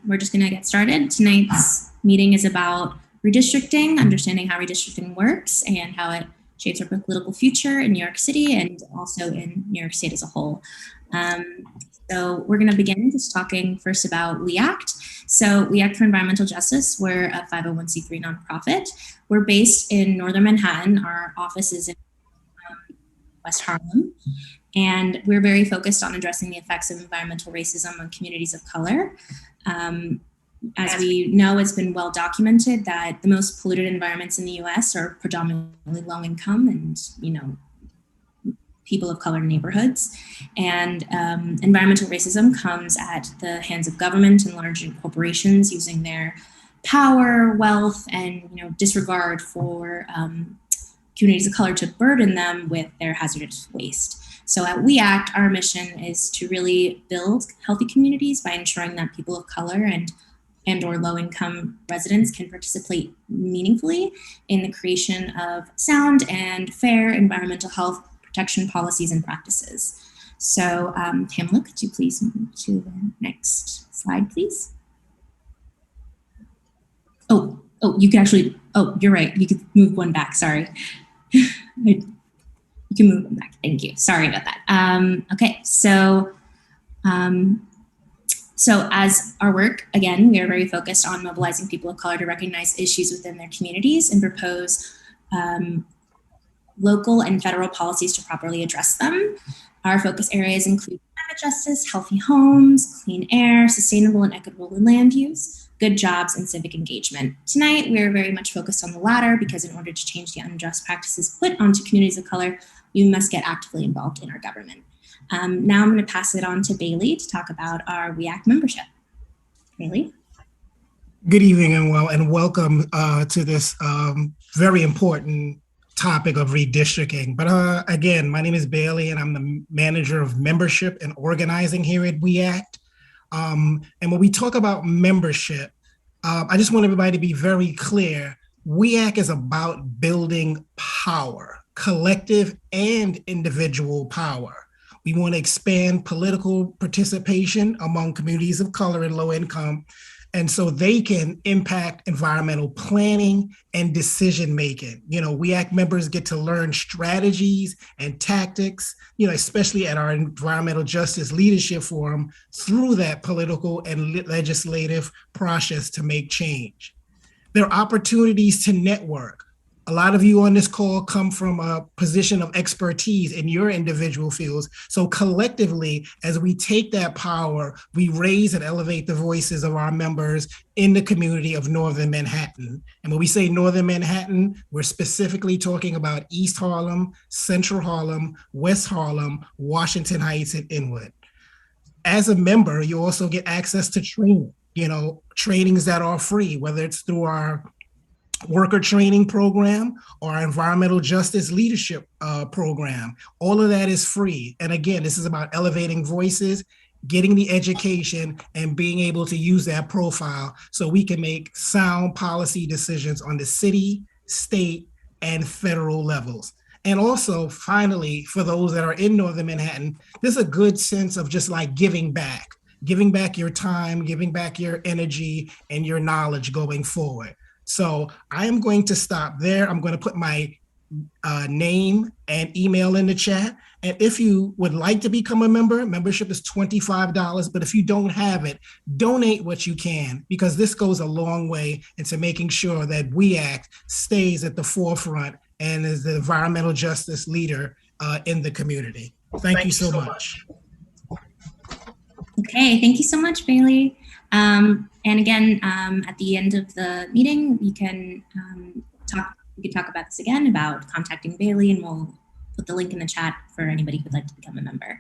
We're just going to get started. Tonight's meeting is about redistricting, understanding how redistricting works and how it shapes our political future in New York City and also in New York State as a whole. So we're going to begin just talking first about We Act. So We Act for Environmental Justice, we're a 501c3 nonprofit. We're based in Northern Manhattan. Our office is in West Harlem. And we're very focused on addressing the effects of environmental racism on communities of color. As we know, it's been well documented that the most polluted environments in the US are predominantly low income and, people of color neighborhoods. And environmental racism comes at the hands of government and large corporations using their power, wealth, and disregard for communities of color to burden them with their hazardous waste. So at We Act, our mission is to really build healthy communities by ensuring that people of color and or low-income residents can participate meaningfully in the creation of sound and fair environmental health protection policies and practices. So Pamela, could you please move to the next slide, please? Oh, you can actually, you're right. You could move one back, sorry. You can move them back. Thank you. Sorry about that. Okay, so as our work, again, we are very focused on mobilizing people of color to recognize issues within their communities and propose local and federal policies to properly address them. Our focus areas include climate justice, healthy homes, clean air, sustainable and equitable land use, good jobs, and civic engagement. Tonight, we're very much focused on the latter because in order to change the unjust practices put onto communities of color, you must get actively involved in our government. Now I'm going to pass it on to Bailey to talk about our We Act membership. Bailey? Good evening and welcome to this very important topic of redistricting. But again, my name is Bailey and I'm the manager of membership and organizing here at We Act. And when we talk about membership, I just want everybody to be very clear. We Act is about building power, collective and individual power. We want to expand political participation among communities of color and low income, and so they can impact environmental planning and decision making. We Act members get to learn strategies and tactics, especially at our Environmental Justice Leadership Forum, through that political and legislative process to make change. There are opportunities to network. A lot of you on this call come from a position of expertise in your individual fields. So collectively, as we take that power, we raise and elevate the voices of our members in the community of Northern Manhattan. And when we say Northern Manhattan, we're specifically talking about East Harlem, Central Harlem, West Harlem, Washington Heights, and Inwood. As a member, you also get access to training, trainings that are free, whether it's through our worker training program or our environmental justice leadership program. All of that is free. And again, this is about elevating voices, getting the education, and being able to use that profile so we can make sound policy decisions on the city, state, and federal levels. And also, finally, for those that are in Northern Manhattan, there's a good sense of just like giving back your time, giving back your energy and your knowledge going forward. So I am going to stop there. I'm going to put my name and email in the chat. And if you would like to become a member, membership is $25. But if you don't have it, donate what you can, because this goes a long way into making sure that We Act stays at the forefront and is the environmental justice leader in the community. Thank you so much. Okay, thank you so much, Bailey. And again, at the end of the meeting, we can talk about this again, about contacting Bailey, and we'll put the link in the chat for anybody who'd like to become a member.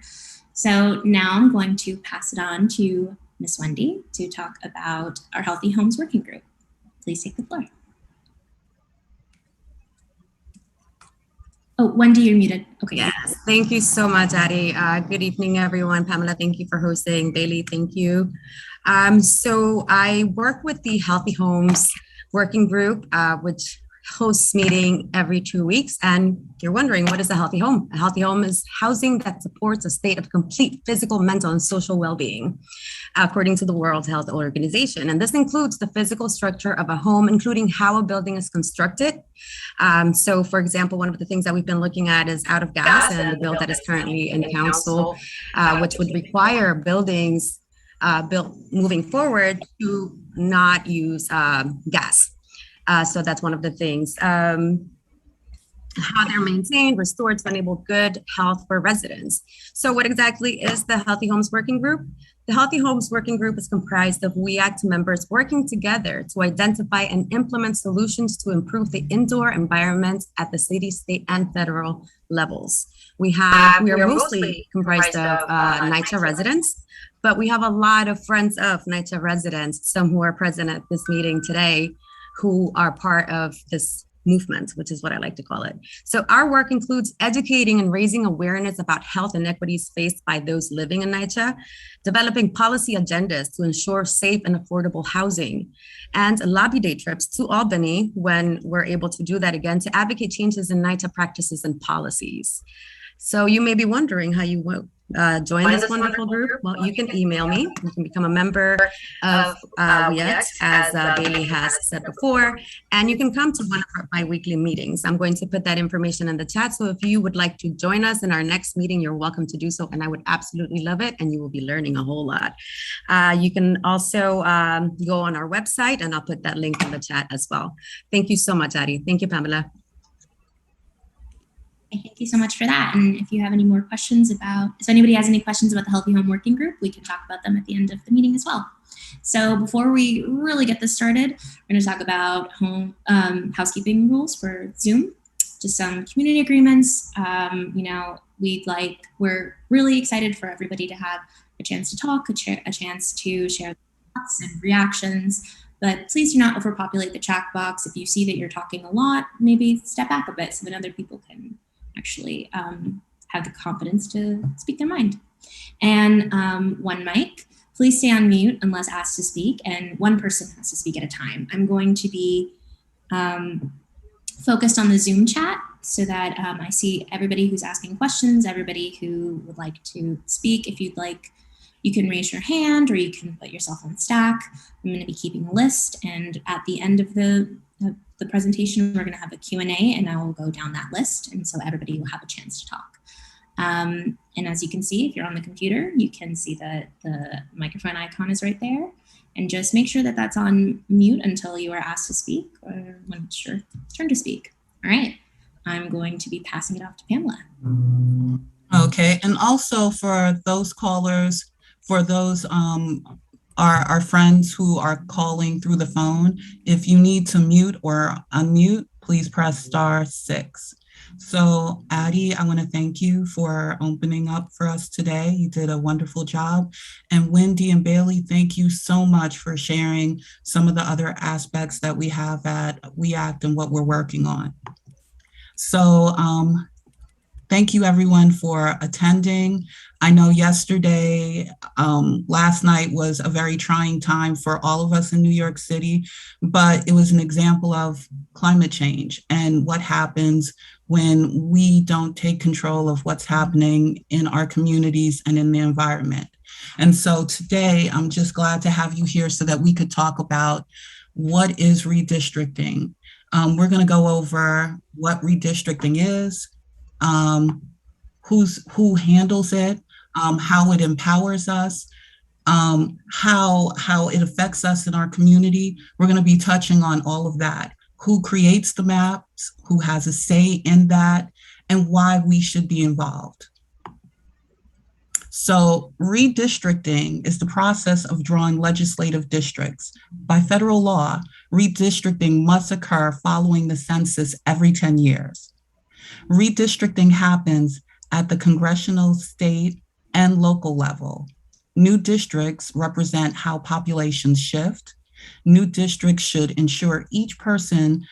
So now I'm going to pass it on to Ms. Wendy to talk about our Healthy Homes Working Group. Please take the floor. Oh, Wendy, you're muted. Okay. Yes, thank you so much, Addie. Good evening, everyone. Pamela, thank you for hosting. Bailey, thank you. So I work with the Healthy Homes Working Group, which hosts meeting every 2 weeks. And you're wondering, what is a healthy home? A healthy home is housing that supports a state of complete physical, mental, and social well-being, according to the World Health Organization. And this includes the physical structure of a home, including how a building is constructed. So, for example, one of the things that we've been looking at is out of gas and the bill that is currently in council, which would require buildings built moving forward to not use gas. So that's one of the things. How they're maintained, restored to enable good health for residents. So what exactly is the Healthy Homes Working Group? The Healthy Homes Working Group is comprised of We Act members working together to identify and implement solutions to improve the indoor environment at the city, state, and federal levels. We are mostly comprised of NYCHA residents, but we have a lot of friends of NYCHA residents, some who are present at this meeting today, who are part of this movement, which is what I like to call it. So our work includes educating and raising awareness about health inequities faced by those living in NYCHA, developing policy agendas to ensure safe and affordable housing, and lobby day trips to Albany when we're able to do that again to advocate changes in NYCHA practices and policies. So you may be wondering how you will join this wonderful group. Well, you can email me. You can become a member of WEX, as Bailey has said before, and you can come to one of our bi-weekly meetings. I'm going to put that information in the chat. So if you would like to join us in our next meeting, you're welcome to do so. And I would absolutely love it. And you will be learning a whole lot. You can also go on our website, and I'll put that link in the chat as well. Thank you so much, Addie. Thank you, Pamela. Thank you so much for that. And if you have any more questions if anybody has any questions about the Healthy Home Working Group, we can talk about them at the end of the meeting as well. So before we really get this started, we're going to talk about housekeeping rules for Zoom, just some community agreements. We're really excited for everybody to have a chance to talk, a chance to share thoughts and reactions. But please do not overpopulate the chat box. If you see that you're talking a lot, maybe step back a bit so that other people can actually have the confidence to speak their mind. And one mic, please stay on mute unless asked to speak, and one person has to speak at a time. I'm going to be focused on the Zoom chat so that I see everybody who's asking questions, everybody who would like to speak. If you'd like, you can raise your hand or you can put yourself on stack. I'm going to be keeping a list, and at the end of the presentation, we're going to have a Q&A, and I will go down that list, and so everybody will have a chance to talk. And as you can see, if you're on the computer, you can see that the microphone icon is right there, and just make sure that that's on mute until you are asked to speak or when it's your turn to speak. All right, I'm going to be passing it off to Pamela. Okay, and also for those callers, for those our friends who are calling through the phone, if you need to mute or unmute, please press *6. So Addie, I want to thank you for opening up for us today. You did a wonderful job. And Wendy and Bailey, thank you so much for sharing some of the other aspects that we have at We Act and what we're working on. So thank you everyone for attending. I know yesterday, last night was a very trying time for all of us in New York City, but it was an example of climate change and what happens when we don't take control of what's happening in our communities and in the environment. And so today, I'm just glad to have you here so that we could talk about what is redistricting. We're going to go over what redistricting is, who handles it, how it empowers us, how it affects us in our community. We're going to be touching on all of that. Who creates the maps, who has a say in that, and why we should be involved. So redistricting is the process of drawing legislative districts. By federal law, redistricting must occur following the census every 10 years. Redistricting happens at the congressional, state, and local level. New districts represent how populations shift. New districts should ensure each person's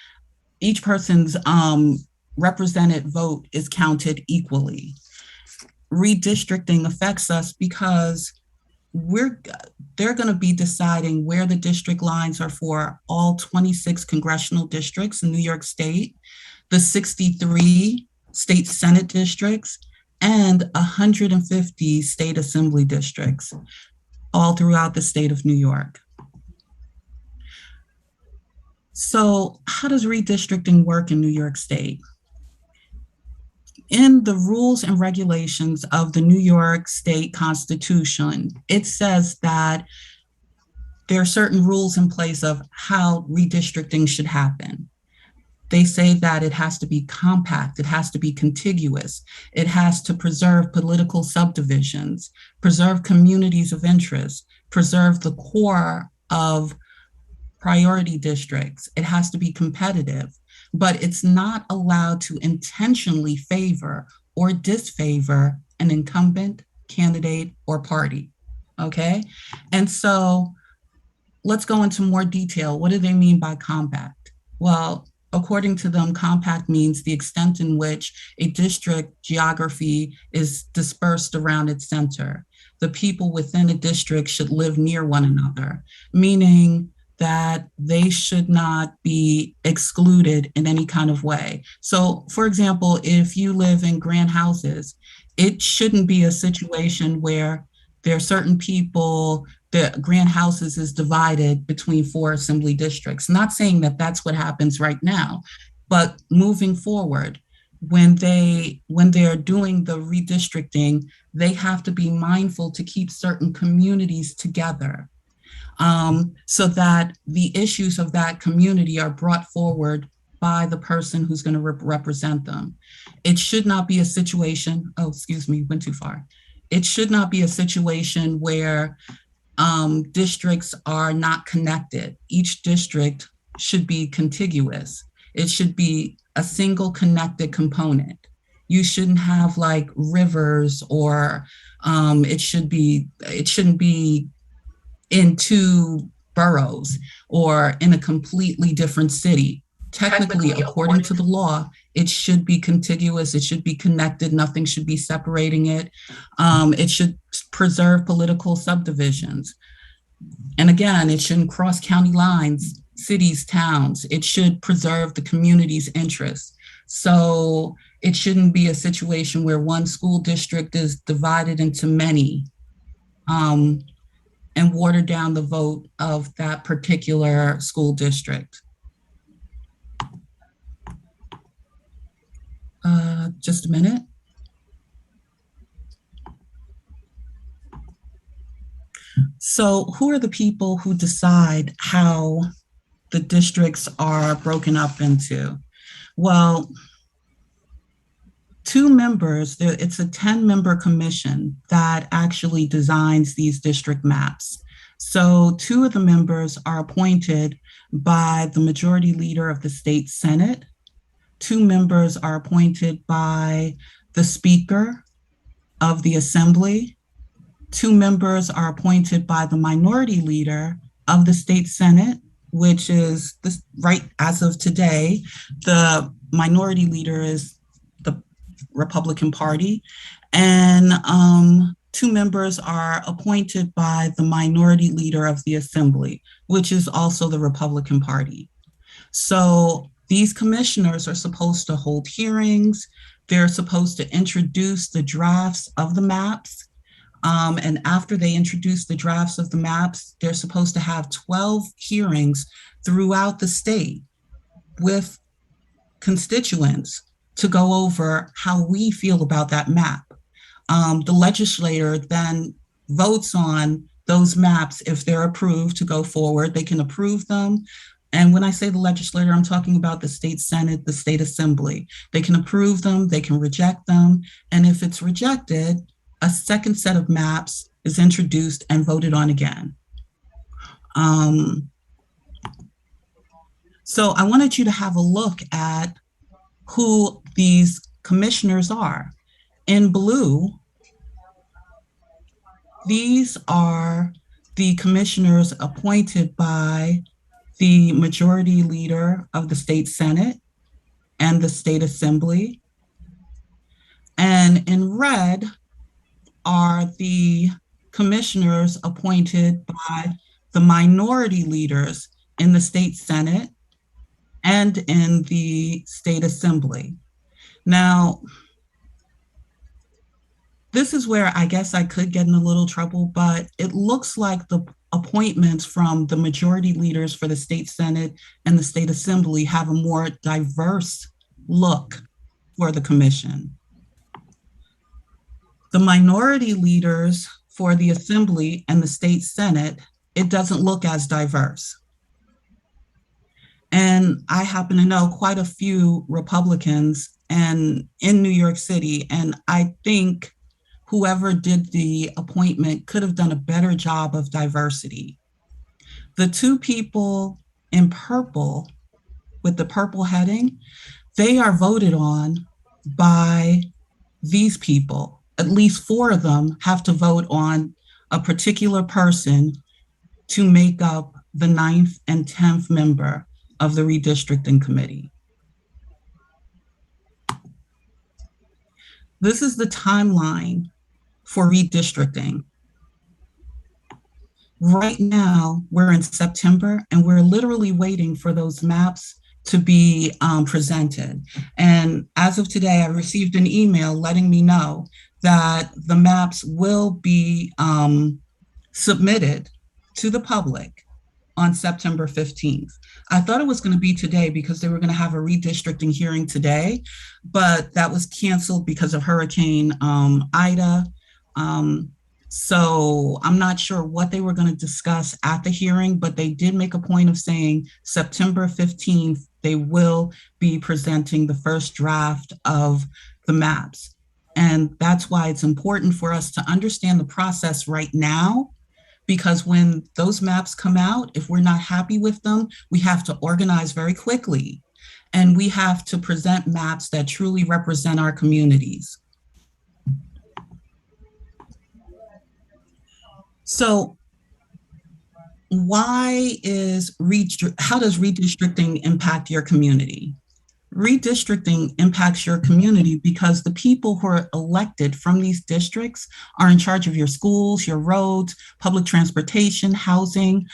represented vote is counted equally. Redistricting affects us because they're going to be deciding where the district lines are for all 26 congressional districts in New York State, the 63 state Senate districts, and 150 state assembly districts all throughout the state of New York. So how does redistricting work in New York State? In the rules and regulations of the New York State Constitution, it says that there are certain rules in place of how redistricting should happen. They say that it has to be compact, it has to be contiguous, it has to preserve political subdivisions, preserve communities of interest, preserve the core of priority districts. It has to be competitive, but it's not allowed to intentionally favor or disfavor an incumbent, candidate, or party, okay? And so let's go into more detail. What do they mean by compact? Well, according to them, compact means the extent in which a district geography is dispersed around its center. The people within a district should live near one another, meaning that they should not be excluded in any kind of way. So, for example, if you live in grand houses, it shouldn't be a situation where there are certain people, the grand houses is divided between 4 assembly districts. Not saying that that's what happens right now, but moving forward, when they're doing the redistricting, they have to be mindful to keep certain communities together, so that the issues of that community are brought forward by the person who's going to represent them. It should not be a situation, oh, excuse me, went too far. It should not be a situation where districts are not connected. Each district should be contiguous. It should be a single connected component. You shouldn't have like rivers, or it shouldn't be in 2 boroughs or in a completely different city. Technically, according to the law, it should be contiguous, it should be connected, nothing should be separating it. It should preserve political subdivisions. And again, it shouldn't cross county lines, cities, towns. It should preserve the community's interests. So it shouldn't be a situation where one school district is divided into many, and water down the vote of that particular school district. Just a minute. So who are the people who decide how the districts are broken up into? Well, 2 members, it's a 10-member commission that actually designs these district maps. So 2 of the members are appointed by the majority leader of the state Senate. 2 members are appointed by the Speaker of the Assembly. 2 members are appointed by the minority leader of the state Senate, which is right as of today, the minority leader is the Republican Party, and 2 members are appointed by the minority leader of the Assembly, which is also the Republican Party. So these commissioners are supposed to hold hearings. They're supposed to introduce the drafts of the maps. And after they introduce the drafts of the maps, they're supposed to have 12 hearings throughout the state with constituents to go over how we feel about that map. The legislator then votes on those maps. If they're approved to go forward, they can approve them. And when I say the legislator, I'm talking about the state Senate, the state Assembly. They can approve them, they can reject them. And if it's rejected, a second set of maps is introduced and voted on again. So I wanted you to have a look at who these commissioners are. In blue, these are the commissioners appointed by the majority leader of the state Senate and the state Assembly. And in red are the commissioners appointed by the minority leaders in the state Senate and in the state assembly. Now, this is where I guess I could get in a little trouble, but it looks like the appointments from the majority leaders for the state Senate and the state assembly have a more diverse look for the commission. The minority leaders for the assembly and the state Senate, it doesn't look as diverse. And I happen to know quite a few Republicans and in New York City, and I think whoever did the appointment could have done a better job of diversity. The two people in purple with the purple heading, they are voted on by these people. At least 4 of them have to vote on a particular person to make up the 9th and 10th member of the redistricting committee. This is the timeline for redistricting. Right now, we're in September and we're literally waiting for those maps to be presented. And as of today, I received an email letting me know that the maps will be submitted to the public on September 15th. I thought it was going to be today because they were going to have a redistricting hearing today, but that was canceled because of Hurricane Ida. So I'm not sure what they were going to discuss at the hearing, but they did make a point of saying September 15th, they will be presenting the first draft of the maps. And that's why it's important for us to understand the process right now, because when those maps come out, if we're not happy with them, we have to organize very quickly. And we have to present maps that truly represent our communities. So how does redistricting impact your community? Redistricting impacts your community because the people who are elected from these districts are in charge of your schools, your roads, public transportation, housing,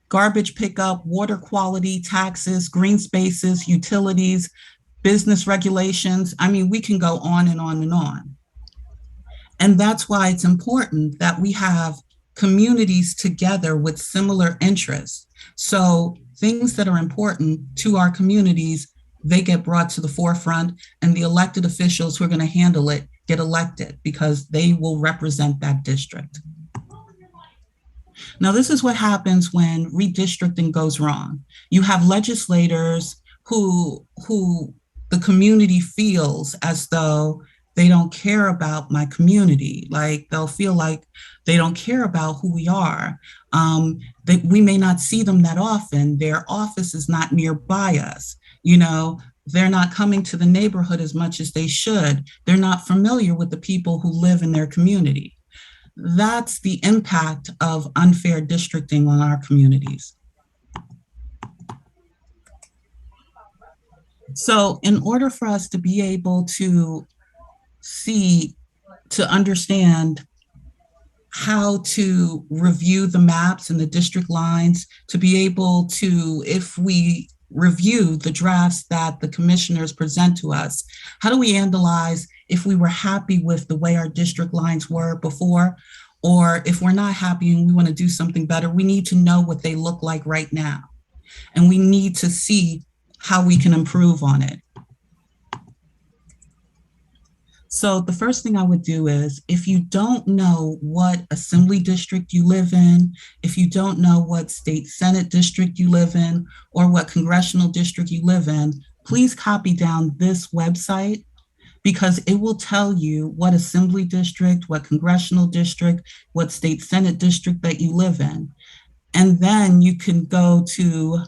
garbage pickup, water quality, taxes, green spaces, utilities, business regulations. I mean, we can go on and on and on. And that's why it's important that we have communities together with similar interests. So things that are important to our communities, they get brought to the forefront, and the elected officials who are going to handle it get elected because they will represent that district. Now, this is what happens when redistricting goes wrong. You have legislators who the community feels as though they don't care about my community. Like they'll feel like they don't care about who we are. We may not see them that often. Their office is not nearby us. You know, they're not coming to the neighborhood as much as they should. They're not familiar with the people who live in their community. That's the impact of unfair districting on our communities. So in order for us to be able to understand how to review the maps and the district lines, to be able to, if we review the drafts that the commissioners present to us, how do we analyze if we were happy with the way our district lines were before, or if we're not happy and we want to do something better, we need to know what they look like right now. And we need to see how we can improve on it. So the first thing I would do is, if you don't know what assembly district you live in, if you don't know what state Senate district you live in, or what congressional district you live in, please copy down this website, because it will tell you what assembly district, what congressional district, what state Senate district that you live in. And then you can go to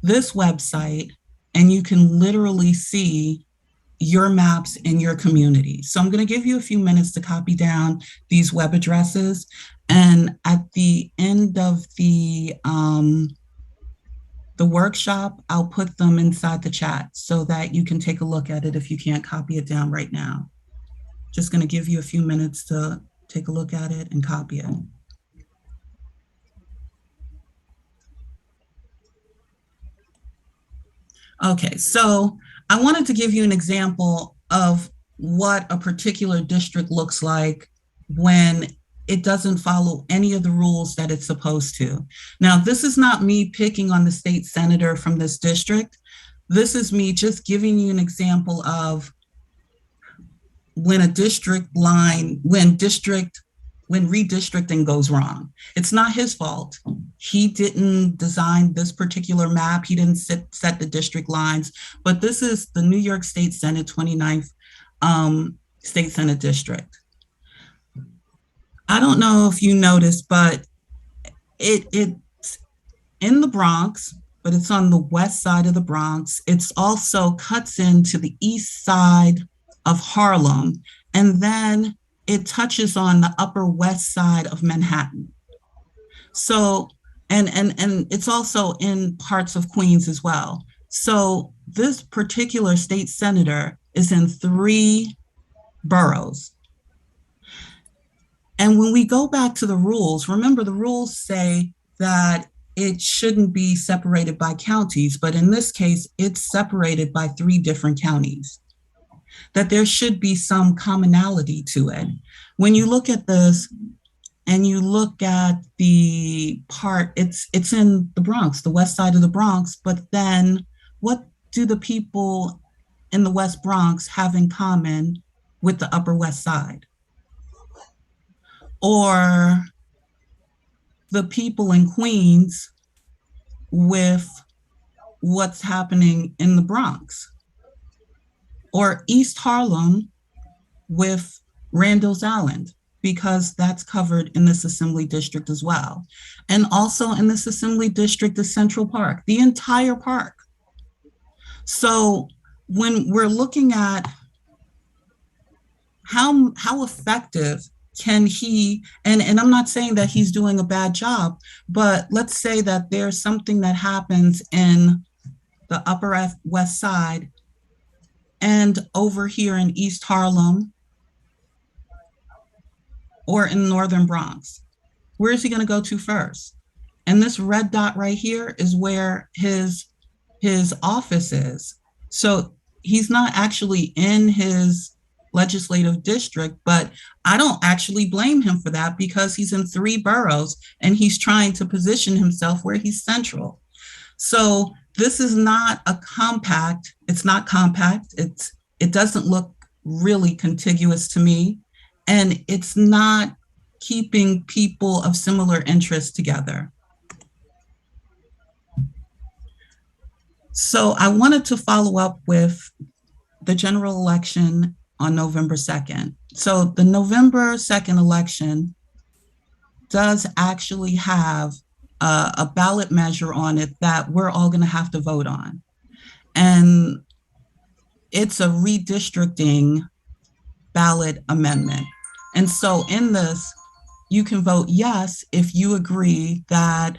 this website and you can literally see your maps in your community. So I'm going to give you a few minutes to copy down these web addresses. And at the end of the workshop, I'll put them inside the chat so that you can take a look at it if you can't copy it down right now. just going to give you a few minutes to take a look at it and copy it. Okay, so I wanted to give you an example of what a particular district looks like when it doesn't follow any of the rules that it's supposed to. Now, this is not me picking on the state senator from this district. This is me just giving you an example of when a district line, when redistricting goes wrong. It's not his fault. He didn't design this particular map. He didn't set the district lines, but this is the New York State Senate 29th State Senate District. I don't know if you noticed, but it's in the Bronx, but it's on the west side of the Bronx. It's also cuts into the east side of Harlem, and then it touches on the upper west side of Manhattan. So, and it's also in parts of Queens as well. So this particular state senator is in 3 boroughs. And when we go back to the rules, remember the rules say that it shouldn't be separated by counties, but in this case, it's separated by 3 different counties, that there should be some commonality to it. When you look at this and you look at the part, it's in the Bronx, the west side of the Bronx, but then what do the people in the West Bronx have in common with the Upper West Side? Or the people in Queens with what's happening in the Bronx? Or East Harlem with Randall's Island, because that's covered in this assembly district as well. And also in this assembly district is Central Park, the entire park. So when we're looking at how effective can he, and I'm not saying that he's doing a bad job, but let's say that there's something that happens in the Upper West Side and over here in East Harlem or in Northern Bronx. Where is he going to go to first? And this red dot right here is where his office is. So he's not actually in his legislative district, but I don't actually blame him for that because he's in 3 boroughs and he's trying to position himself where he's central. So this is not a compact. It's not compact. It doesn't look really contiguous to me, and it's not keeping people of similar interests together. So I wanted to follow up with the general election on November 2nd. So the November 2nd election does actually have a ballot measure on it that we're all going to have to vote on. And it's a redistricting ballot amendment. And so in this, you can vote yes if you agree that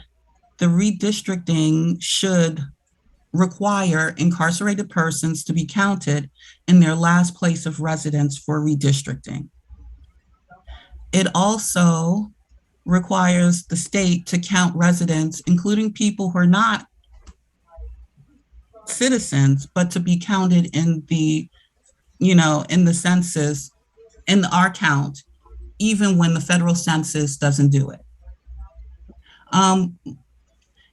the redistricting should require incarcerated persons to be counted in their last place of residence for redistricting. It also requires the state to count residents, including people who are not citizens, but to be counted in the, in the census, in our count, even when the federal census doesn't do it.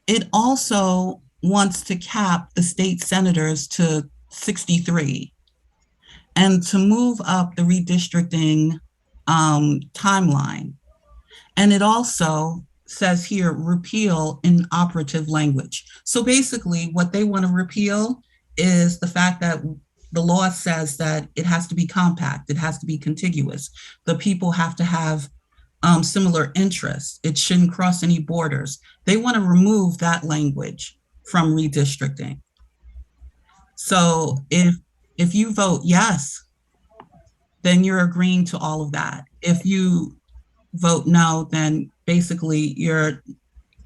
It also wants to cap the state senators to 63 and to move up the redistricting timeline. And it also says here, repeal inoperative language. So basically what they want to repeal is the fact that the law says that it has to be compact, it has to be contiguous. The people have to have similar interests. It shouldn't cross any borders. They want to remove that language from redistricting. So if you vote yes, then you're agreeing to all of that. If you vote no, then basically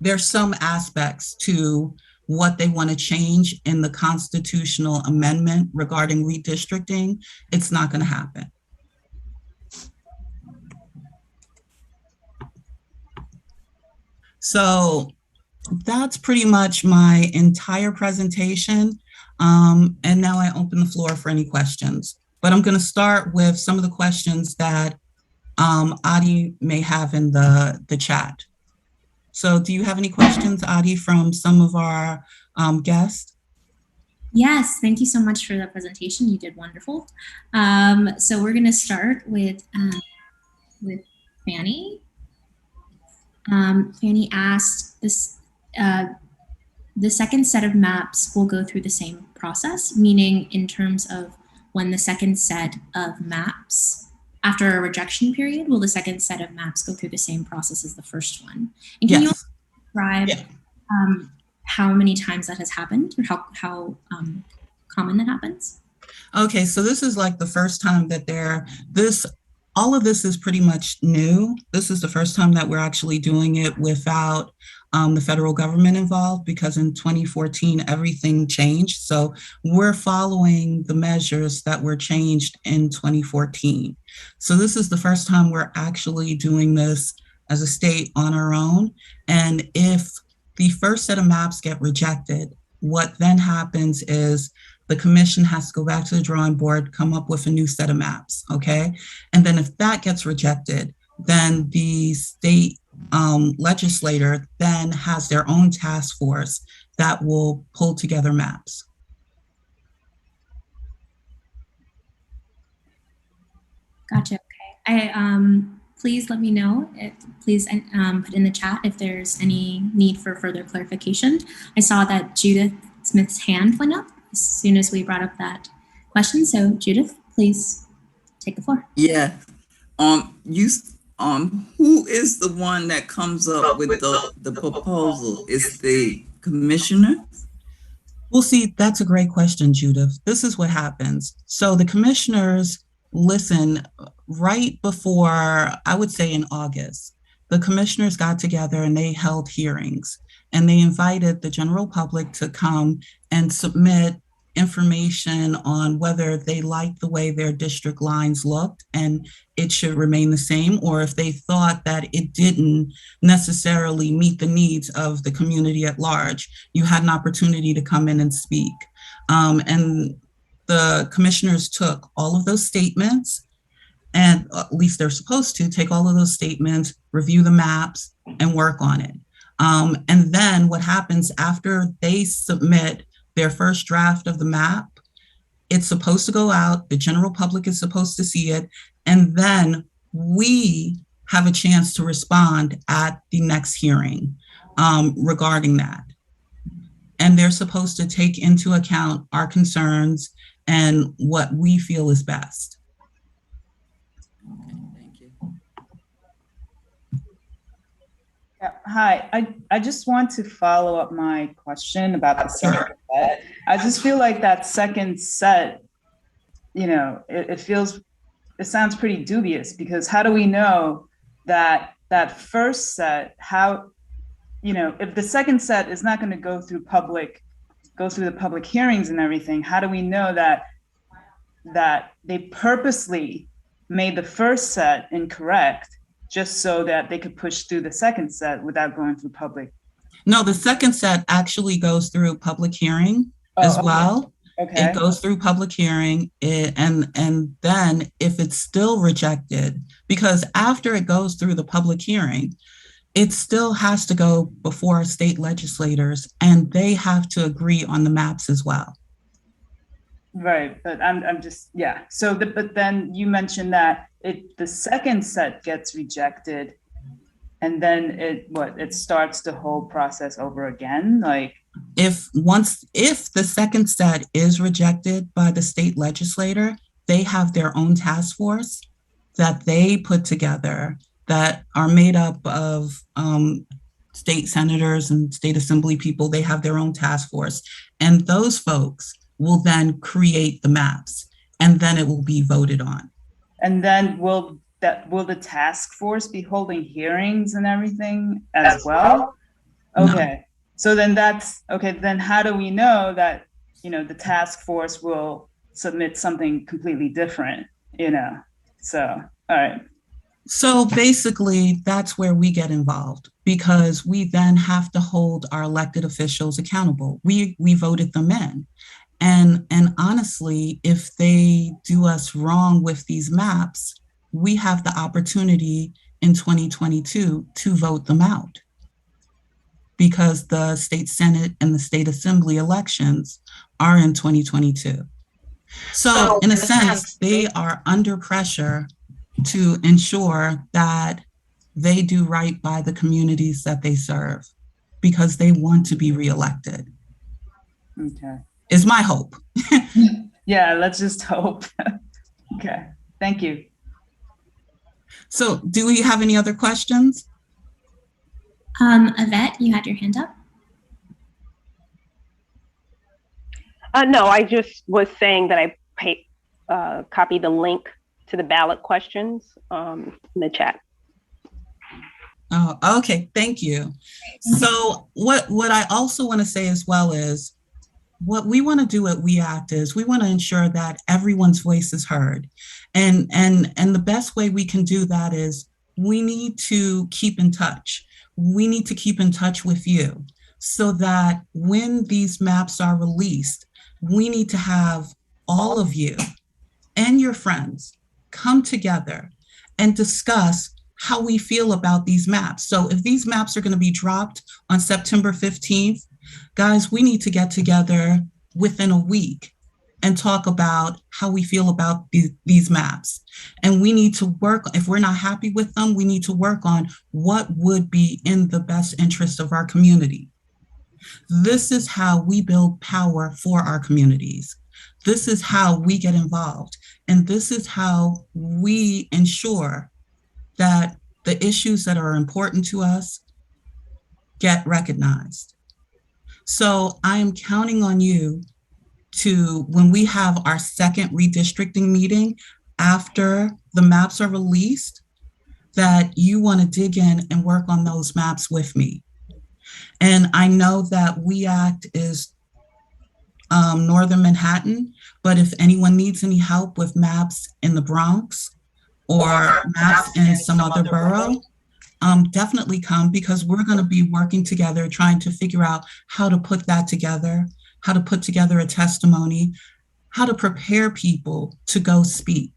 there's some aspects to what they want to change in the constitutional amendment regarding redistricting. It's not going to happen. So that's pretty much my entire presentation. And now I open the floor for any questions. But I'm going to start with some of the questions that Adi may have in the chat. So do you have any questions, Adi, from some of our guests? Yes, thank you so much for the presentation. You did wonderful. So we're going to start with Fanny. Fanny asked this, the second set of maps will go through the same process, meaning in terms of when the second set of maps, after a rejection period, will the second set of maps go through the same process as the first one? And can you describe how many times that has happened, or how common that happens? Okay, so this is like the first time that all of this is pretty much new. This is the first time that we're actually doing it without the federal government involved, because in 2014, everything changed. So we're following the measures that were changed in 2014. So this is the first time we're actually doing this as a state on our own. And if the first set of maps get rejected, what then happens is the commission has to go back to the drawing board, come up with a new set of maps, okay? And then if that gets rejected, then the state legislator then has their own task force that will pull together maps. Gotcha, okay. Please let me know, please put in the chat if there's any need for further clarification. I saw that Judith Smith's hand went up as soon as we brought up that question. So Judith, please take the floor. Yeah. Who is the one that comes up with the proposal? Is the commissioner? Well, see, that's a great question, Judith. This is what happens. So the commissioners listen right before, I would say in August, the commissioners got together and they held hearings, and they invited the general public to come and submit information on whether they liked the way their district lines looked and it should remain the same, or if they thought that it didn't necessarily meet the needs of the community at large. You had an opportunity to come in and speak. And the commissioners took all of those statements, and at least they're supposed to take all of those statements, review the maps, and work on it. And then what happens after they submit their first draft of the map, it's supposed to go out, the general public is supposed to see it, and then we have a chance to respond at the next hearing regarding that. And they're supposed to take into account our concerns and what we feel is best. Okay, thank you. Yeah, hi, I just want to follow up my question about the second set. I just feel like that second set, you know, it sounds pretty dubious, because how do we know that that first set, how, you know, if the second set is not going to go through the public hearings and everything, how do we know that they purposely made the first set incorrect just so that they could push through the second set without going through public? No, the second set actually goes through public hearing as well. Okay. It goes through public hearing, and then if it's still rejected, because after it goes through the public hearing, it still has to go before state legislators, and they have to agree on the maps as well. Right, but I'm just, yeah. So, but then you mentioned that the second set gets rejected, and then it starts the whole process over again, like. If the second set is rejected by the state legislator, they have their own task force that they put together that are made up of state senators and state assembly people. They have their own task force, and those folks will then create the maps, and then it will be voted on. And then will the task force be holding hearings and everything as well? Okay. No. So then that's okay. Then how do we know that, you know, the task force will submit something completely different, you know? So, all right. So basically, that's where we get involved, because we then have to hold our elected officials accountable. We voted them in. And honestly, if they do us wrong with these maps, we have the opportunity in 2022 to vote them out, because the state Senate and the state Assembly elections are in 2022. So in a sense, they are under pressure to ensure that they do right by the communities that they serve, because they want to be reelected. Okay. Is my hope. Yeah, let's just hope. Okay, thank you. So do we have any other questions? Yvette, you had your hand up. No, I just was saying that I copied the link to the ballot questions in the chat. Oh, okay, thank you. So what I also want to say as well is, what we want to do at We Act is we want to ensure that everyone's voice is heard. And the best way we can do that is we need to keep in touch. We need to keep in touch with you, so that when these maps are released, we need to have all of you and your friends come together and discuss how we feel about these maps. So if these maps are going to be dropped on September 15th, guys, we need to get together within a week and talk about how we feel about these maps. And we need to work, if we're not happy with them, we need to work on what would be in the best interest of our community. This is how we build power for our communities. This is how we get involved. And this is how we ensure that the issues that are important to us get recognized. So I am counting on you to, when we have our second redistricting meeting after the maps are released, that you want to dig in and work on those maps with me. And I know that We Act is Northern Manhattan, but if anyone needs any help with maps in the Bronx or maps in some other borough, definitely come, because we're going to be working together trying to figure out how to put that together, how to put together a testimony, how to prepare people to go speak.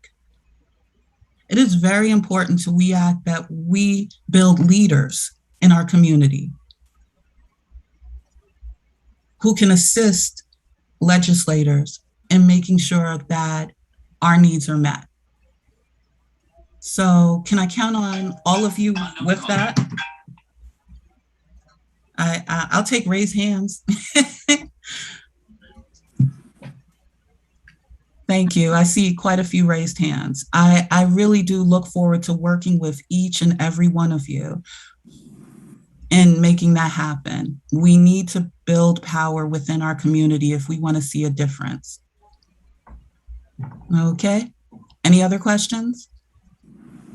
It is very important to We Act that we build leaders in our community who can assist legislators in making sure that our needs are met. So can I count on all of you with that? I'll take raised hands. Thank you. I see quite a few raised hands. I really do look forward to working with each and every one of you in making that happen. We need to build power within our community if we want to see a difference. Okay. Any other questions?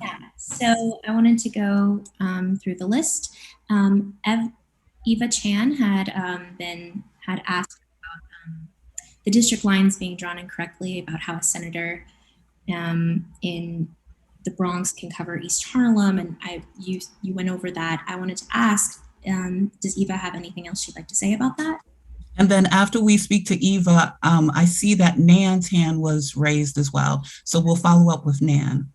Yeah, so I wanted to go through the list. Eva Chan had asked about the district lines being drawn incorrectly, about how a senator in the Bronx can cover East Harlem, and you went over that. I wanted to ask, does Eva have anything else she'd like to say about that? And then after we speak to Eva, I see that Nan's hand was raised as well, so we'll follow up with Nan.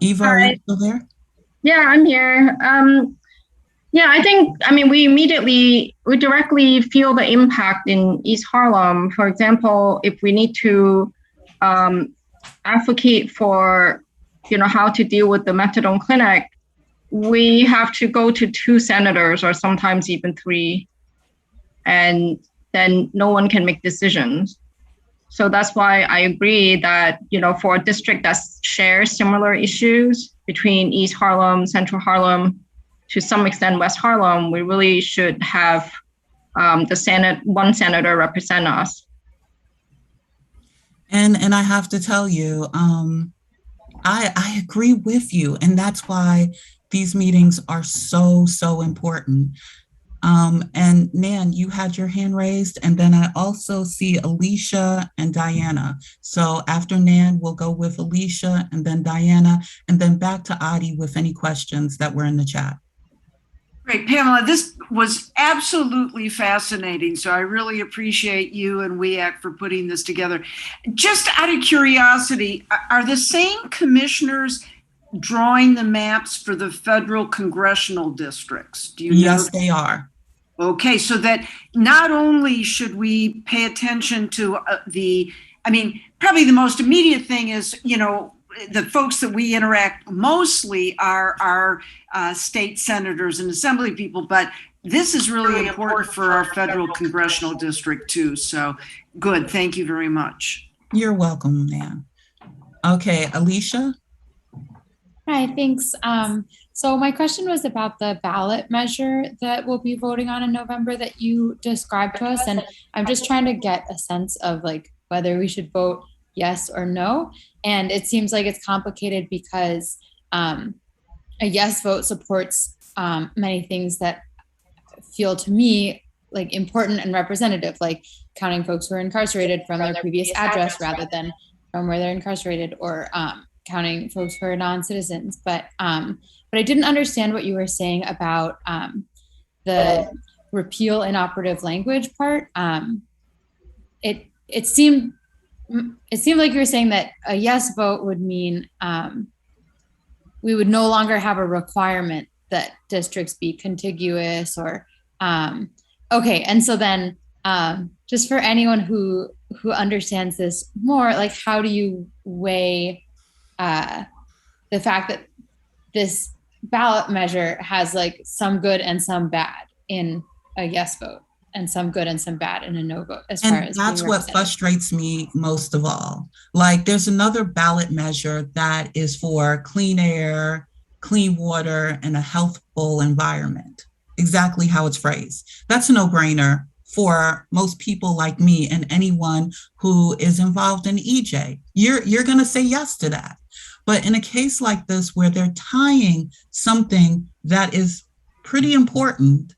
Eva, are you still there? Yeah, I'm here. Yeah, I think, we directly feel the impact in East Harlem. For example, if we need to advocate for, how to deal with the methadone clinic, we have to go to 2 senators or sometimes even 3, and then no one can make decisions. So that's why I agree that, for a district that shares similar issues between East Harlem, Central Harlem, to some extent West Harlem, we really should have one senator represent us. And I have to tell you, I agree with you. And that's why these meetings are so important. And Nan, you had your hand raised, and then I also see Alicia and Diana. So after Nan, we'll go with Alicia and then Diana, and then back to Adi with any questions that were in the chat. Great, Pamela, this was absolutely fascinating. So I really appreciate you and WEAC for putting this together. Just out of curiosity, are the same commissioners drawing the maps for the federal congressional districts? Do you know? Yes, they are. Okay, so that not only should we pay attention to probably the most immediate thing is, the folks that we interact mostly are our state senators and assembly people, but this is really important for our federal congressional district too. So good, thank you very much. You're welcome, Nan. Okay, Alicia? Hi, thanks. So my question was about the ballot measure that we'll be voting on in November that you described to us. And I'm just trying to get a sense of like whether we should vote yes or no. And it seems like it's complicated because a yes vote supports many things that feel to me like important and representative, like counting folks who are incarcerated from their previous address rather than from where they're incarcerated, or counting folks who are non-citizens. But I didn't understand what you were saying about the repeal inoperative language part. It seemed like you were saying that a yes vote would mean we would no longer have a requirement that districts be contiguous or okay. And so then just for anyone who understands this more, like how do you weigh the fact that this ballot measure has like some good and some bad in a yes vote and some good and some bad in a no vote, as far as that's what frustrates me most of all. Like there's another ballot measure that is for clean air, clean water, and a healthful environment. Exactly how it's phrased. That's a no-brainer for most people like me and anyone who is involved in EJ. You're going to say yes to that. But in a case like this, where they're tying something that is pretty important,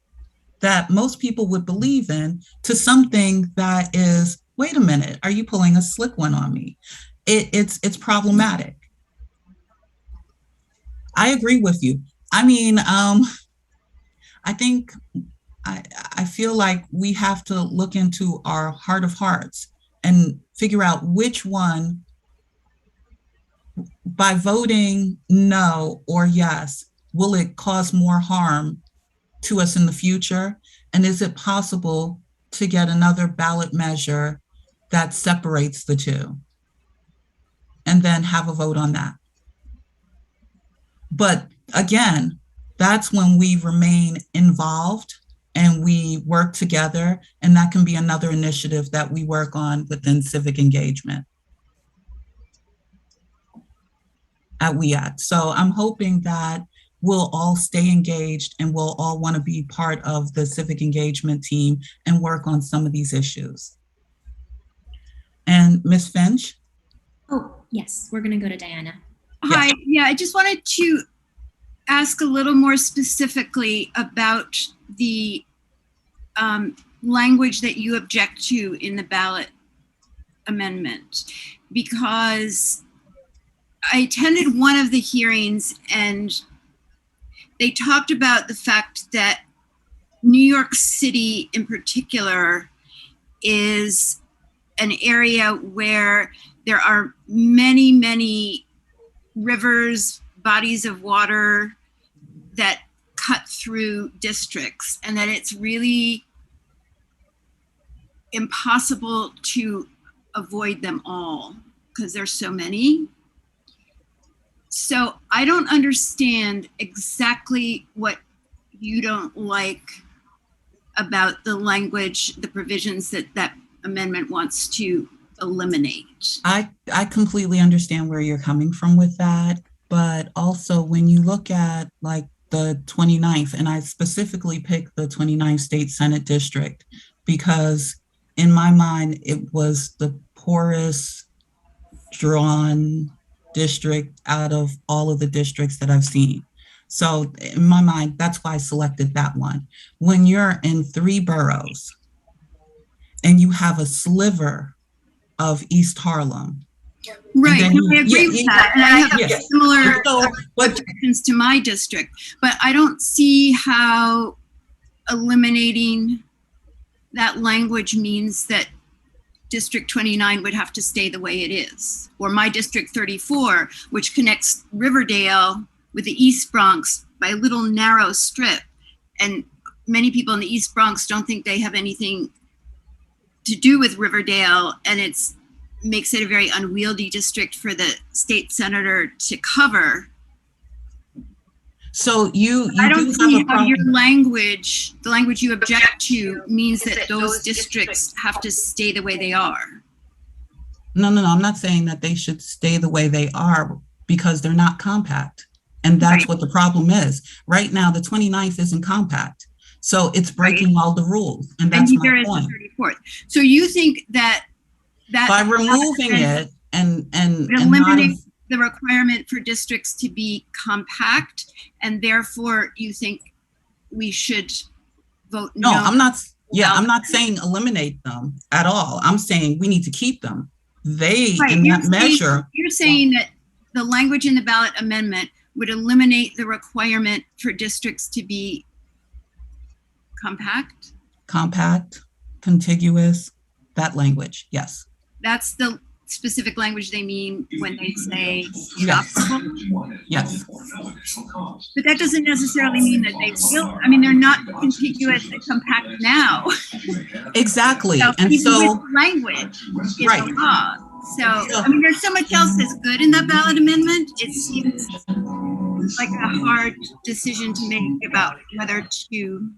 that most people would believe in, to something that is, wait a minute, are you pulling a slick one on me? It's problematic. I agree with you. I mean, I think I feel like we have to look into our heart of hearts and figure out which one, by voting no or yes, will it cause more harm to us in the future? And is it possible to get another ballot measure that separates the two? And then have a vote on that. But again, that's when we remain involved and we work together, and that can be another initiative that we work on within civic engagement at WEAC. So I'm hoping that we'll all stay engaged and we'll all want to be part of the civic engagement team and work on some of these issues. And Ms. Finch? Oh, yes, we're going to go to Diana. Hi, yeah, I just wanted to ask a little more specifically about the language that you object to in the ballot amendment, because I attended one of the hearings and they talked about the fact that New York City in particular is an area where there are many, many rivers, bodies of water that cut through districts, and that it's really impossible to avoid them all because there's so many. So I don't understand exactly what you don't like about the language, the provisions that that amendment wants to eliminate. I completely understand where you're coming from with that, but also when you look at like the 29th, and I specifically picked the 29th State Senate District because in my mind, it was the poorest drawn district out of all of the districts that I've seen. So in my mind, that's why I selected that one. When you're in 3 boroughs and you have a sliver of East Harlem. Right, then I agree with that. And I have similar objections to my district, but I don't see how eliminating that language means that District 29 would have to stay the way it is, or my District 34, which connects Riverdale with the East Bronx by a little narrow strip. And many people in the East Bronx don't think they have anything to do with Riverdale, and it's makes it a very unwieldy district for the state senator to cover. So you I don't see how your language, the language you object to, means that those districts have to stay the way they are. No, I'm not saying that they should stay the way they are because they're not compact. And that's what the problem is. Right now, the 29th isn't compact. So it's breaking all the rules. And that's my point. The 34th. So you think that by removing it and eliminating the requirement for districts to be compact, and therefore you think we should vote no? I'm not saying eliminate them at all. I'm saying we need to keep them. You're saying that the language in the ballot amendment would eliminate the requirement for districts to be compact, contiguous, that language, yes. That's the specific language they mean when they say yes. Yes. But that doesn't necessarily mean that they will. I mean, they're not contiguous and compact now. Exactly. So and even so with language in the law. So I mean, there's so much else that's good in that ballot amendment. It seems like a hard decision to make about whether to.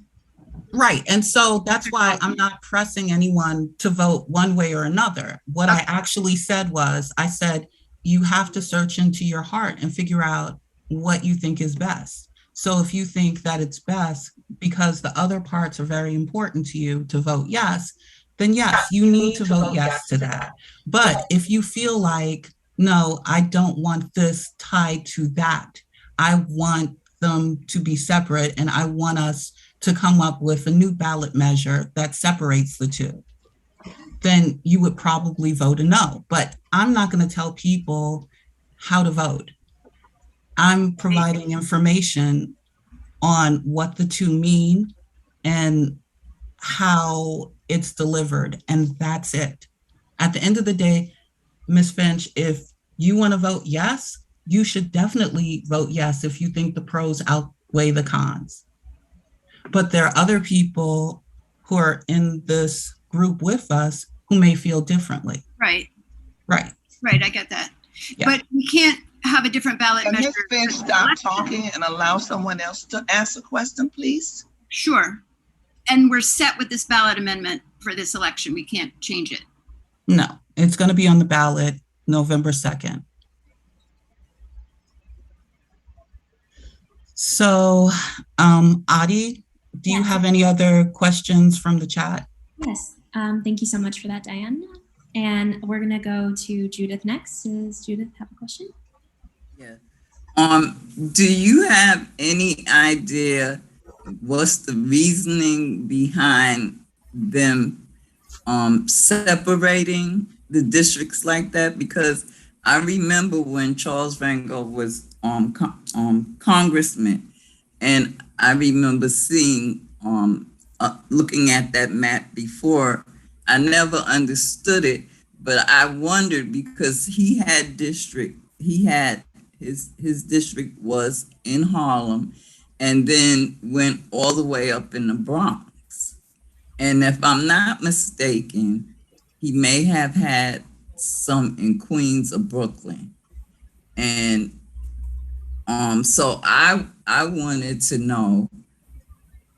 Right. And so that's why I'm not pressing anyone to vote one way or another. What I actually said was, I said, you have to search into your heart and figure out what you think is best. So if you think that it's best because the other parts are very important to you to vote yes, then yes, you need to vote yes to that. But if you feel like, no, I don't want this tied to that, I want them to be separate and I want us to come up with a new ballot measure that separates the two, then you would probably vote a no. But I'm not going to tell people how to vote. I'm providing information on what the two mean and how it's delivered, and that's it. At the end of the day, Ms. Finch, if you want to vote yes, you should definitely vote yes if you think the pros outweigh the cons. But there are other people who are in this group with us who may feel differently. Right. Right. Right, I get that. Yeah. But we can't have a different ballot measure. Ms. Finch, stop talking and allow someone else to ask a question, please. Sure. And we're set with this ballot amendment for this election. We can't change it. No, it's going to be on the ballot November 2nd. So, Adi, do you have any other questions from the chat? Yes, thank you so much for that, Diane. And we're gonna go to Judith next. Does Judith have a question? Yeah. Do you have any idea what's the reasoning behind them separating the districts like that? Because I remember when Charles Van Gogh was congressman, and I remember seeing, looking at that map before. I never understood it, but I wondered because he had his district was in Harlem and then went all the way up in the Bronx. And if I'm not mistaken, he may have had some in Queens or Brooklyn. And so I wanted to know,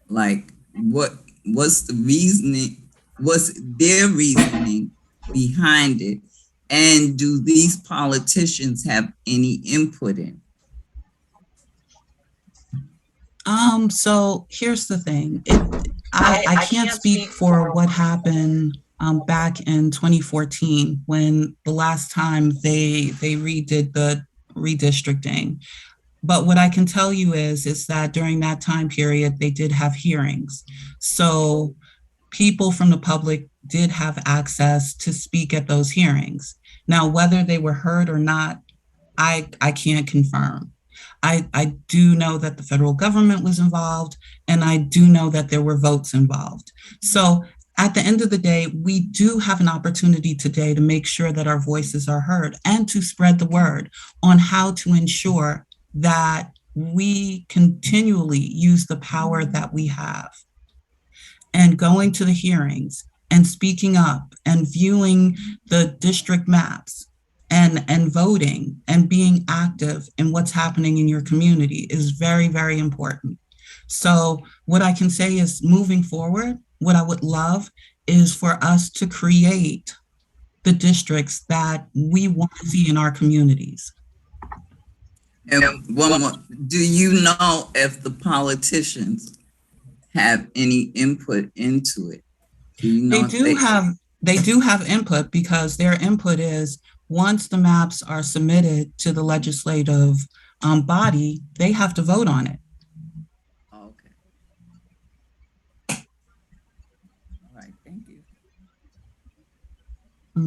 like, what's the reasoning, what's their reasoning behind it? And do these politicians have any input in it? So here's the thing. I can't speak for what happened back in 2014 when the last time they redid the redistricting. But what I can tell you is that during that time period, they did have hearings. So people from the public did have access to speak at those hearings. Now, whether they were heard or not, I can't confirm. I do know that the federal government was involved, and I do know that there were votes involved. So at the end of the day, we do have an opportunity today to make sure that our voices are heard and to spread the word on how to ensure that we continually use the power that we have. And going to the hearings and speaking up and viewing the district maps and voting and being active in what's happening in your community is very, very important. So what I can say is, moving forward, what I would love is for us to create the districts that we want to see in our communities. And one more, do you know if the politicians have any input into it? Do you know they do have input, because their input is, once the maps are submitted to the legislative body, they have to vote on it. Okay. All right, thank you.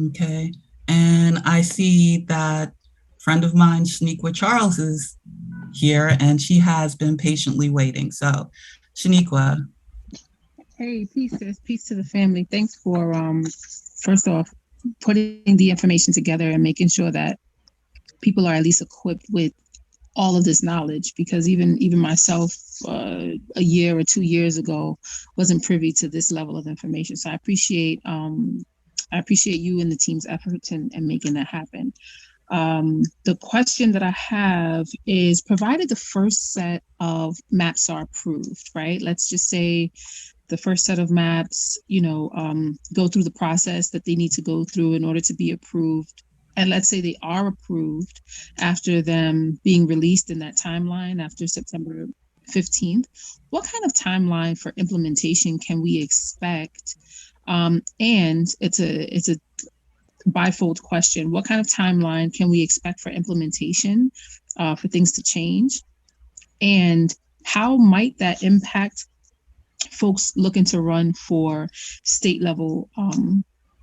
Okay, and I see that friend of mine, Shaniqua Charles, is here, and she has been patiently waiting. So, Shaniqua. Hey, peace to the family. Thanks for first off putting the information together and making sure that people are at least equipped with all of this knowledge, because even myself a year or 2 years ago wasn't privy to this level of information. So I appreciate you and the team's efforts in making that happen. The question that I have is, provided the first set of maps are approved, right? Let's just say the first set of maps, go through the process that they need to go through in order to be approved. And let's say they are approved after them being released in that timeline after September 15th. What kind of timeline for implementation can we expect? And it's a bifold question. What kind of timeline can we expect for implementation, for things to change? And how might that impact folks looking to run for state level,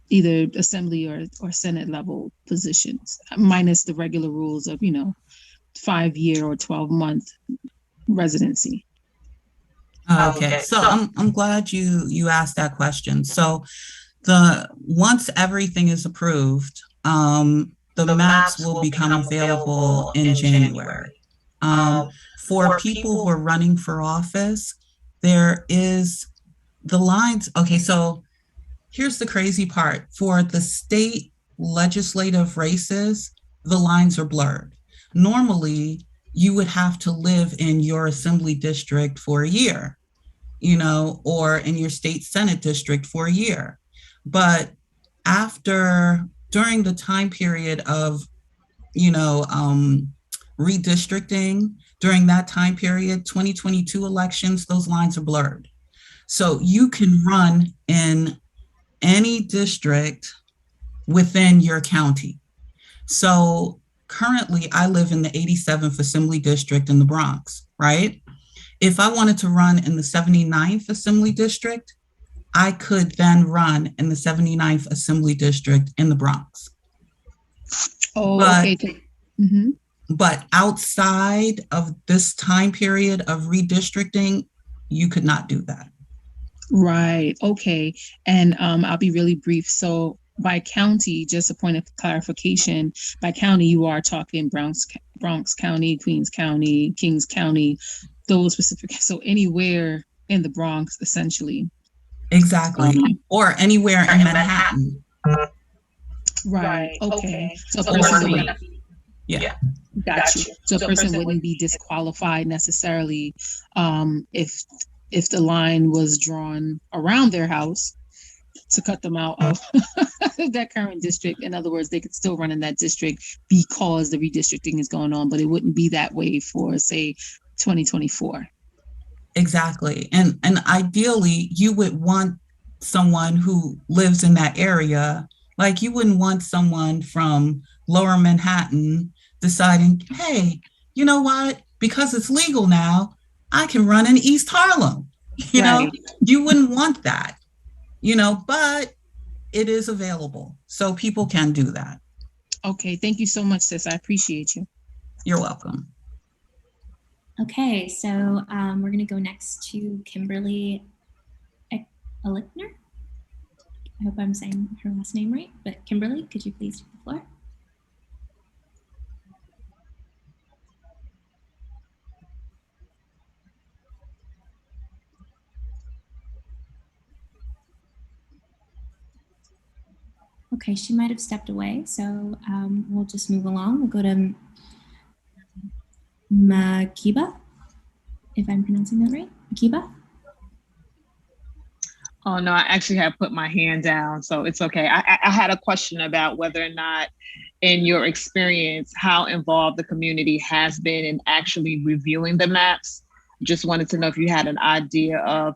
either assembly or Senate level positions, minus the regular rules of, 5-year or 12-month residency? Okay, so I'm glad you asked that question. So once everything is approved, the maps will become available in January. For people who are running for office, there is the lines. Okay, so here's the crazy part. For the state legislative races, the lines are blurred. Normally, you would have to live in your assembly district for a year, or in your state Senate district for a year. But during the time period of, redistricting, during that time period, 2022 elections, those lines are blurred. So you can run in any district within your county. So currently I live in the 87th Assembly District in the Bronx, right? If I wanted to run in the 79th Assembly District, I could then run in the 79th Assembly District in the Bronx. Okay. Mm-hmm. But outside of this time period of redistricting, you could not do that. Right. Okay. And I'll be really brief. So by county, just a point of clarification, by county, you are talking Bronx County, Queens County, Kings County, those specific. So anywhere in the Bronx, essentially. Exactly. Or anywhere in Manhattan. Right. Okay. So a person wouldn't. Yeah. Got you. So a person wouldn't be disqualified necessarily if the line was drawn around their house to cut them out of that current district. In other words, they could still run in that district because the redistricting is going on, but it wouldn't be that way for, say, 2024. Exactly. And ideally, you would want someone who lives in that area. Like, you wouldn't want someone from Lower Manhattan deciding, hey, you know what? because it's legal now, I can run in East Harlem. You know, you wouldn't want that, you know, but it is available. So people can do that. Okay, thank you so much, sis. I appreciate you. You're welcome. Okay, so we're going to go next to Kimberly Elickner. I hope I'm saying her last name right, but Kimberly, could you please take the floor? Okay, she might have stepped away, so we'll just move along. We'll go to Makiba, if I'm pronouncing that right. Makiba? Oh, no, I actually have put my hand down, so it's okay. I had a question about whether or not, in your experience, how involved the community has been in actually reviewing the maps. Just wanted to know if you had an idea of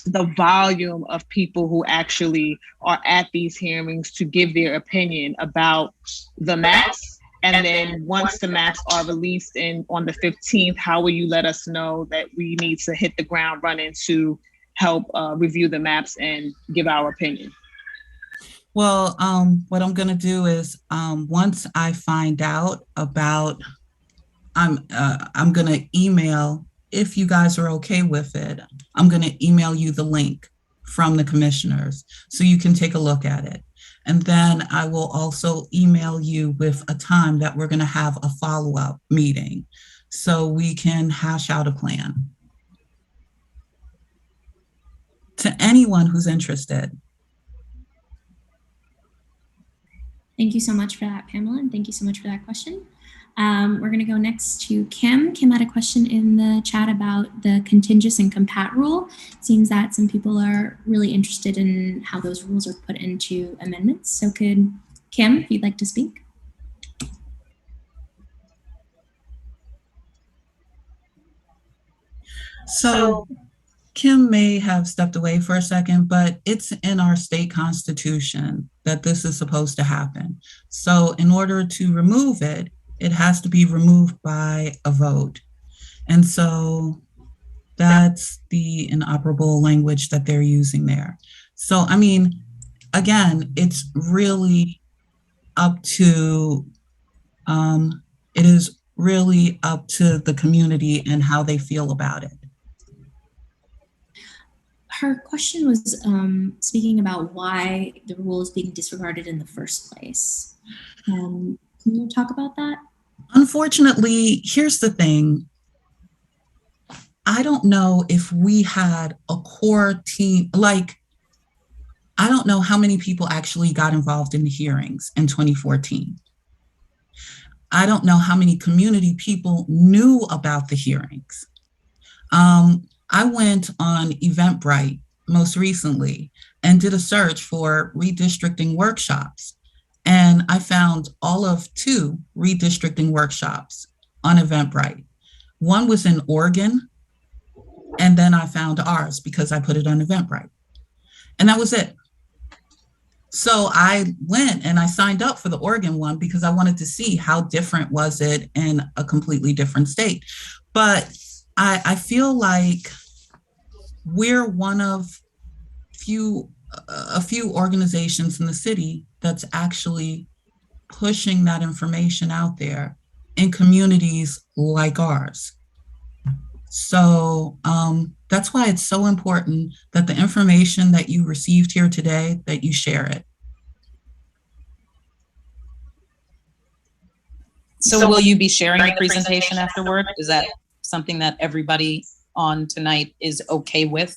the volume of people who actually are at these hearings to give their opinion about the maps. And then once the maps are released on the 15th, how will you let us know that we need to hit the ground running to help review the maps and give our opinion? Well, what I'm going to do is once I find out about, I'm going to email, if you guys are okay with it, I'm going to email you the link from the commissioners so you can take a look at it. And then I will also email you with a time that we're going to have a follow-up meeting so we can hash out a plan. To anyone who's interested. Thank you so much for that, Pamela, and thank you so much for that question. We're going to go next to Kim. Kim had a question in the chat about the contiguous and compat rule. It seems that some people are really interested in how those rules are put into amendments. So could Kim, if you'd like to speak? So Kim may have stepped away for a second, but it's in our state constitution that this is supposed to happen. So in order to remove it, it has to be removed by a vote. And so that's the inoperable language that they're using there. So, I mean, again, it's really up to, it is really up to the community and how they feel about it. Her question was speaking about why the rule is being disregarded in the first place. Can you talk about that? Unfortunately, here's the thing. I don't know if we had a core team, like, I don't know how many people actually got involved in the hearings in 2014. I don't know how many community people knew about the hearings. I went on Eventbrite most recently and did a search for redistricting workshops. And I found all of 2 redistricting workshops on Eventbrite. One was in Oregon, and then I found ours because I put it on Eventbrite. And that was it. So I went and I signed up for the Oregon one because I wanted to see how different was it in a completely different state. But I feel like we're one of a few organizations in the city that's actually pushing that information out there in communities like ours. So that's why it's so important that the information that you received here today, that you share it. So will you be sharing the presentation afterward? Is that something that everybody on tonight is okay with?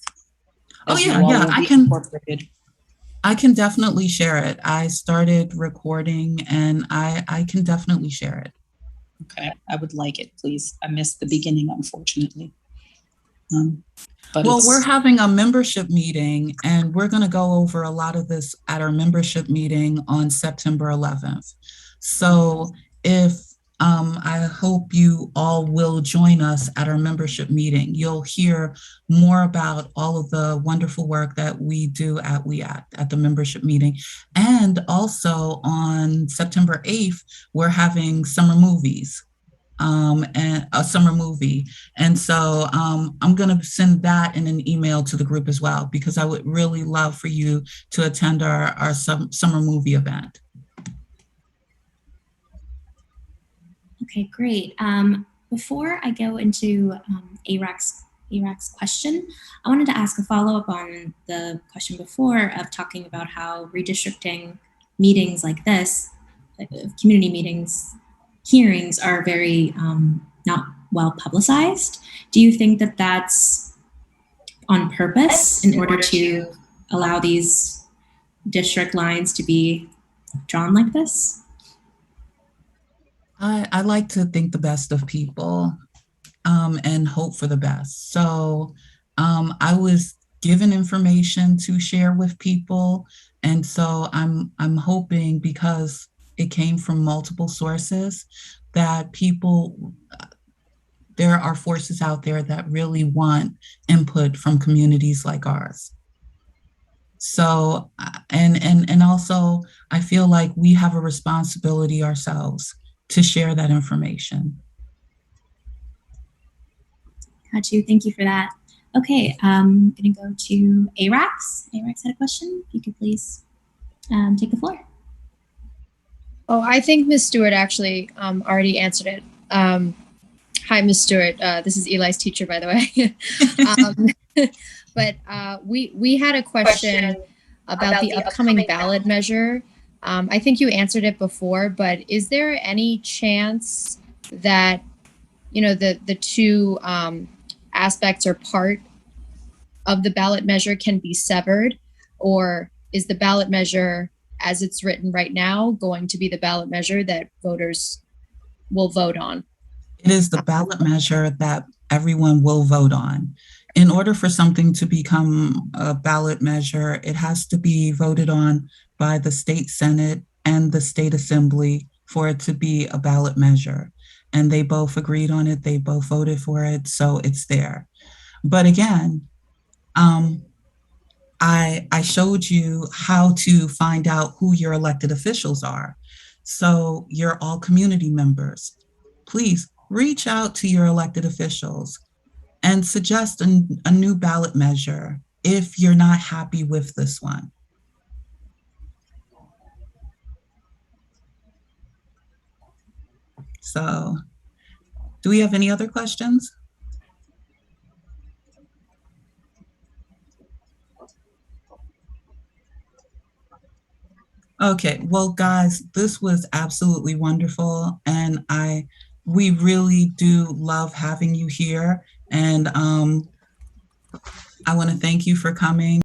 Oh yeah, I can definitely share it. I started recording and I can definitely share it. Okay, I would like it, please. I missed the beginning, unfortunately. But well, we're having a membership meeting and we're going to go over a lot of this at our membership meeting on September 11th. So if I hope you all will join us at our membership meeting. You'll hear more about all of the wonderful work that we do at at the membership meeting. And also on September 8th, we're having summer movies and a summer movie. And so I'm going to send that in an email to the group as well, because I would really love for you to attend our summer movie event. Okay, great. Before I go into ARAC's question, I wanted to ask a follow-up on the question before of talking about how redistricting meetings like this, community meetings, hearings are very not well publicized. Do you think that that's on purpose in order to allow these district lines to be drawn like this? I like to think the best of people and hope for the best. So I was given information to share with people. And so I'm hoping, because it came from multiple sources, that people, there are forces out there that really want input from communities like ours. So, and also I feel like we have a responsibility ourselves to share that information. Got you. Thank you for that. Okay, I'm going to go to ARACS. ARACS had a question. If you could please take the floor. Oh, I think Ms. Stewart actually already answered it. Hi, Ms. Stewart. This is Eli's teacher, by the way. But we had a question about the upcoming ballot measure. I think you answered it before, but is there any chance that, you know, the two aspects or part of the ballot measure can be severed? Or is the ballot measure as it's written right now going to be the ballot measure that voters will vote on? It is the ballot measure that everyone will vote on. In order for something to become a ballot measure, it has to be voted on by the state Senate and the state Assembly for it to be a ballot measure. And they both agreed on it. They both voted for it. So it's there. But again, I showed you how to find out who your elected officials are. So you're all community members. Please reach out to your elected officials and suggest a new ballot measure if you're not happy with this one. So, do we have any other questions? Okay, well, guys, this was absolutely wonderful, and we really do love having you here. And I want to thank you for coming.